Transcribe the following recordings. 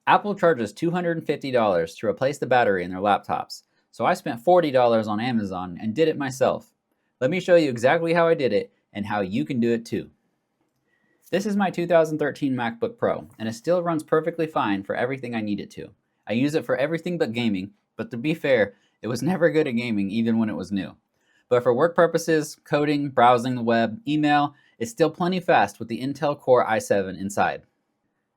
Apple charges $250 to replace the battery in their laptops, so I spent $40 on Amazon and did it myself. Let me show you exactly how I did it and how you can do it too. This is my 2013 MacBook Pro, and it still runs perfectly fine for everything I need it to. I use it for everything but gaming, but to be fair, it was never good at gaming even when it was new. But for work purposes, coding, browsing the web, email, it's still plenty fast with the Intel Core i7 inside.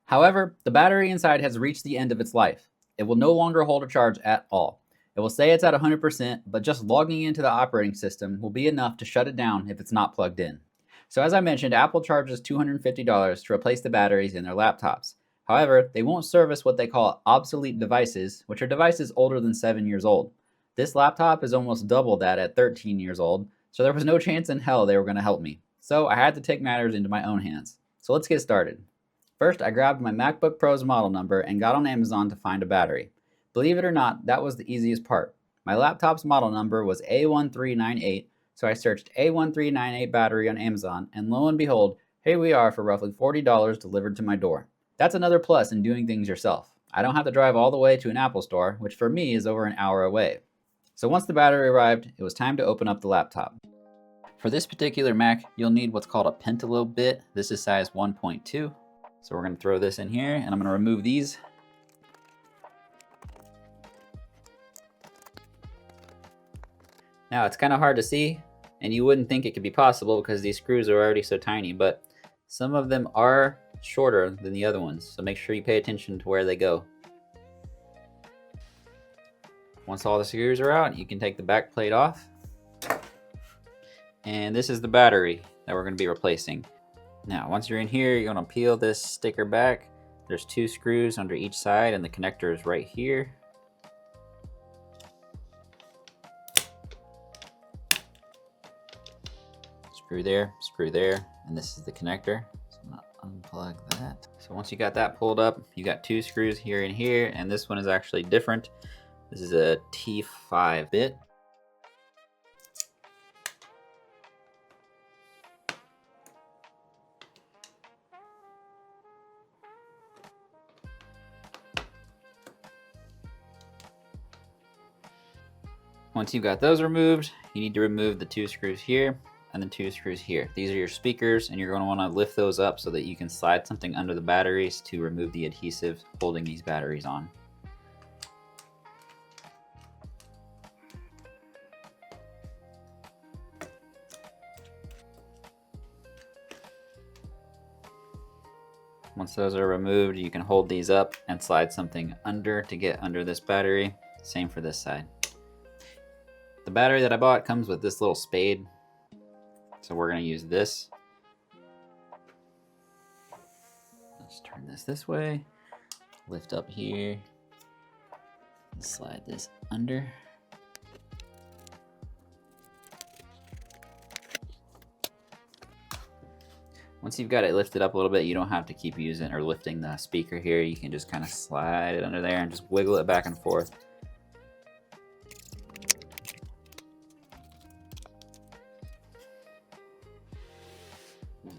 However, the battery inside has reached the end of its life. It will no longer hold a charge at all. It will say it's at 100%, but just logging into the operating system will be enough to shut it down if it's not plugged in. So as I mentioned, Apple charges $250 to replace the batteries in their laptops. However, they won't service what they call obsolete devices, which are devices older than 7 years old. This laptop is almost double that at 13 years old, so there was no chance in hell they were going to help me. So I had to take matters into my own hands. So let's get started. First, I grabbed my MacBook Pro's model number and got on Amazon to find a battery. Believe it or not, that was the easiest part. My laptop's model number was A1398, so I searched A1398 battery on Amazon, and lo and behold, here we are for roughly $40 delivered to my door. That's another plus in doing things yourself. I don't have to drive all the way to an Apple store, which for me is over an hour away. So once the battery arrived, it was time to open up the laptop. For this particular Mac, you'll need what's called a pentalobe bit. This is size 1.2. So we're going to throw this in here, and I'm going to remove these. Now it's kind of hard to see, and you wouldn't think it could be possible because these screws are already so tiny, but some of them are shorter than the other ones, so make sure you pay attention to where they go. Once all the screws are out, you can take the back plate off. And this is the battery that we're going to be replacing. Now, once you're in here, you're going to peel this sticker back. There's 2 screws under each side, and the connector is right here. Screw there, and this is the connector. So I'm going to unplug that. So once you got that pulled up, you got 2 screws here and here, and this one is actually different. This is a T5 bit. Once you've got those removed, you need to remove the 2 screws here and the 2 screws here. These are your speakers, and you're going to want to lift those up so that you can slide something under the batteries to remove the adhesive holding these batteries on. Once those are removed, you can hold these up and slide something under to get under this battery. Same for this side. The battery that I bought comes with this little spade, so we're going to use this. Let's turn this way, lift up here, and slide this under. Once you've got it lifted up a little bit, you don't have to keep using or lifting the speaker here. You can just kind of slide it under there and just wiggle it back and forth.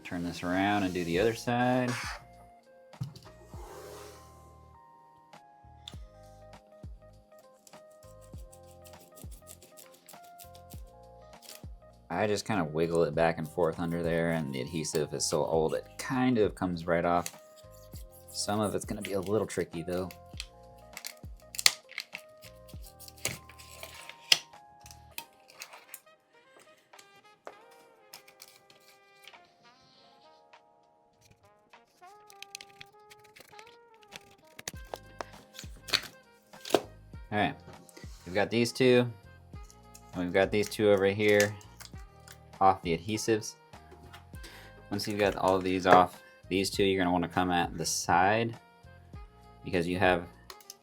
Turn this around and do the other side. I just kind of wiggle it back and forth under there, and the adhesive is so old it kind of comes right off. Some of it's going to be a little tricky though. Alright, we've got these 2, and we've got these 2 over here off the adhesives. Once you've got all of these off, these 2 you're going to want to come at the side, because you have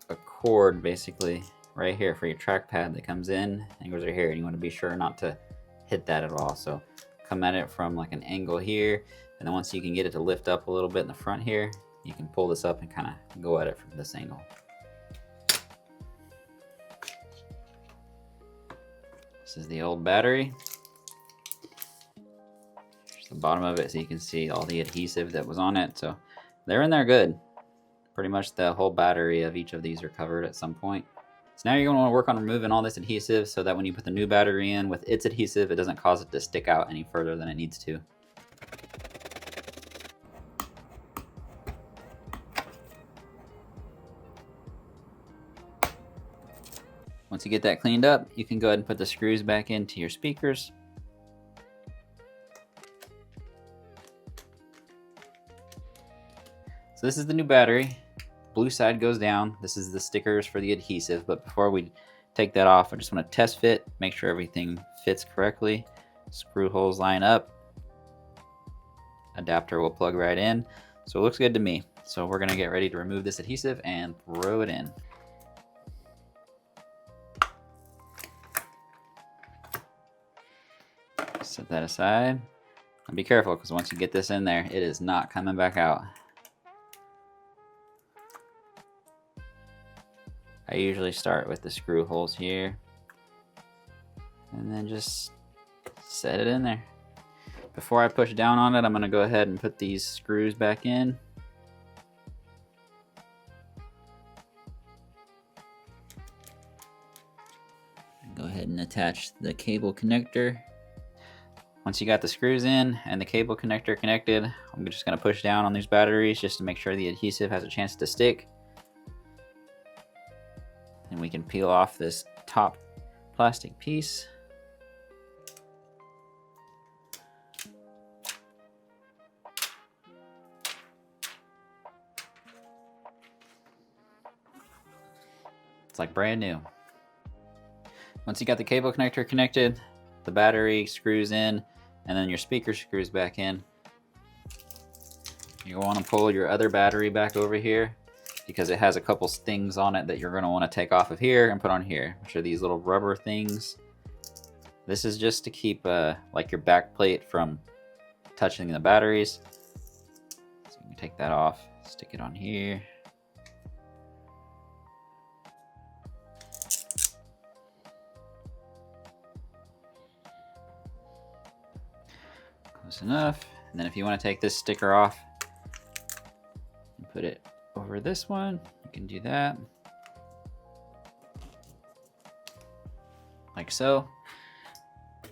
a cord basically right here for your trackpad that comes in and goes right here, and you want to be sure not to hit that at all. So come at it from like an angle here, and then once you can get it to lift up a little bit in the front here, you can pull this up and kind of go at it from this angle. This is the old battery. Here's the bottom of it so you can see all the adhesive that was on it. So they're in there good. pretty much the whole battery of each of these are covered at some point. So now you're going to want to work on removing all this adhesive so that when you put the new battery in with its adhesive, it doesn't cause it to stick out any further than it needs to. Once you get that cleaned up, you can go ahead and put the screws back into your speakers. So this is the new battery. Blue side goes down. This is the stickers for the adhesive, but before we take that off, I just want to test fit, make sure everything fits correctly. Screw holes line up. Adapter will plug right in. So it looks good to me. So we're gonna get ready to remove this adhesive and throw it in. Set that aside. And be careful, because once you get this in there, it is not coming back out. I usually start with the screw holes here and then just set it in there. Before I push down on it, I'm going to go ahead and put these screws back in. Go ahead and attach the cable connector. Once you got the screws in and the cable connector connected, I'm just going to push down on these batteries just to make sure the adhesive has a chance to stick. And we can peel off this top plastic piece. It's like brand new. Once you got the cable connector connected, the battery screws in, and then your speaker screws back in. You want to pull your other battery back over here because it has a couple things on it that you're going to want to take off of here and put on here, which are these little rubber things. This is just to keep like your back plate from touching the batteries. So you can take that off, stick it on here. Close enough. And then if you want to take this sticker off and put it over this one, you can do that. Like so.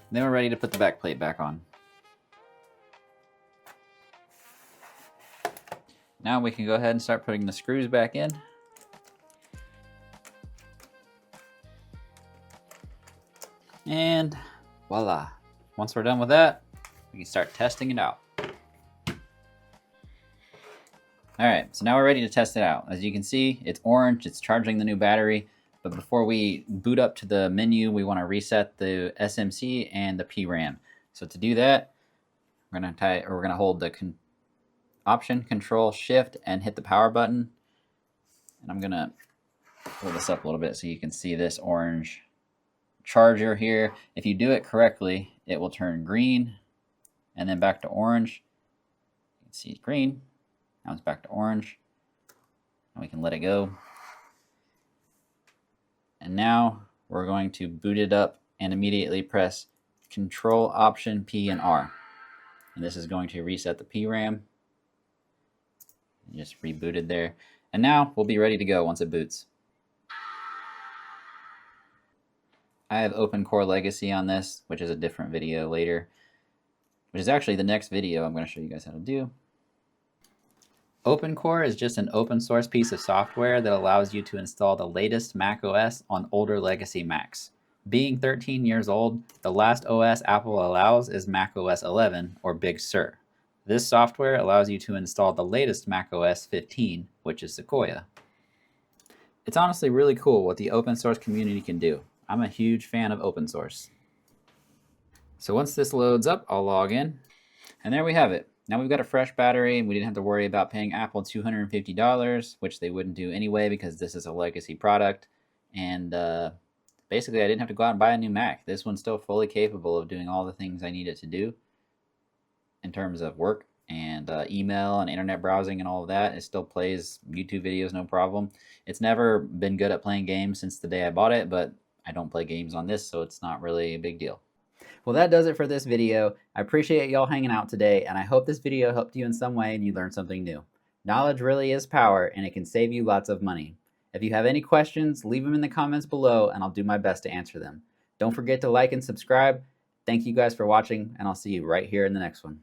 Then we're ready to put the back plate back on. Now we can go ahead and start putting the screws back in. And voila. Once we're done with that, we can start testing it out. All right, so now we're ready to test it out. As you can see, it's orange, it's charging the new battery, but before we boot up to the menu, we wanna reset the SMC and the PRAM. So to do that, we're gonna hold the Option, Control, Shift, and hit the power button. And I'm gonna pull this up a little bit so you can see this orange charger here. If you do it correctly, it will turn green and then back to orange. You can see it's green. Now it's back to orange. And we can let it go. And now we're going to boot it up and immediately press Control, Option, P, and R. And this is going to reset the PRAM. Just rebooted there. And now we'll be ready to go once it boots. I have Open Core Legacy on this, which is a different video later, which is actually the next video I'm going to show you guys how to do. Open Core is just an open source piece of software that allows you to install the latest Mac OS on older legacy Macs. Being 13 years old, the last OS Apple allows is Mac OS 11 or Big Sur. This software allows you to install the latest Mac OS 15, which is Sequoia. It's honestly really cool what the open source community can do. I'm a huge fan of open source. So once this loads up, I'll log in. And there we have it. Now we've got a fresh battery. We didn't have to worry about paying Apple $250, which they wouldn't do anyway because this is a legacy product. And basically I didn't have to go out and buy a new Mac. This one's still fully capable of doing all the things I need it to do in terms of work and email and internet browsing and all of that. It still plays YouTube videos, no problem. It's never been good at playing games since the day I bought it, but I don't play games on this, so it's not really a big deal. Well, that does it for this video. I appreciate y'all hanging out today, and I hope this video helped you in some way and you learned something new. Knowledge really is power, and it can save you lots of money. If you have any questions, leave them in the comments below, and I'll do my best to answer them. Don't forget to like and subscribe. Thank you guys for watching, and I'll see you right here in the next one.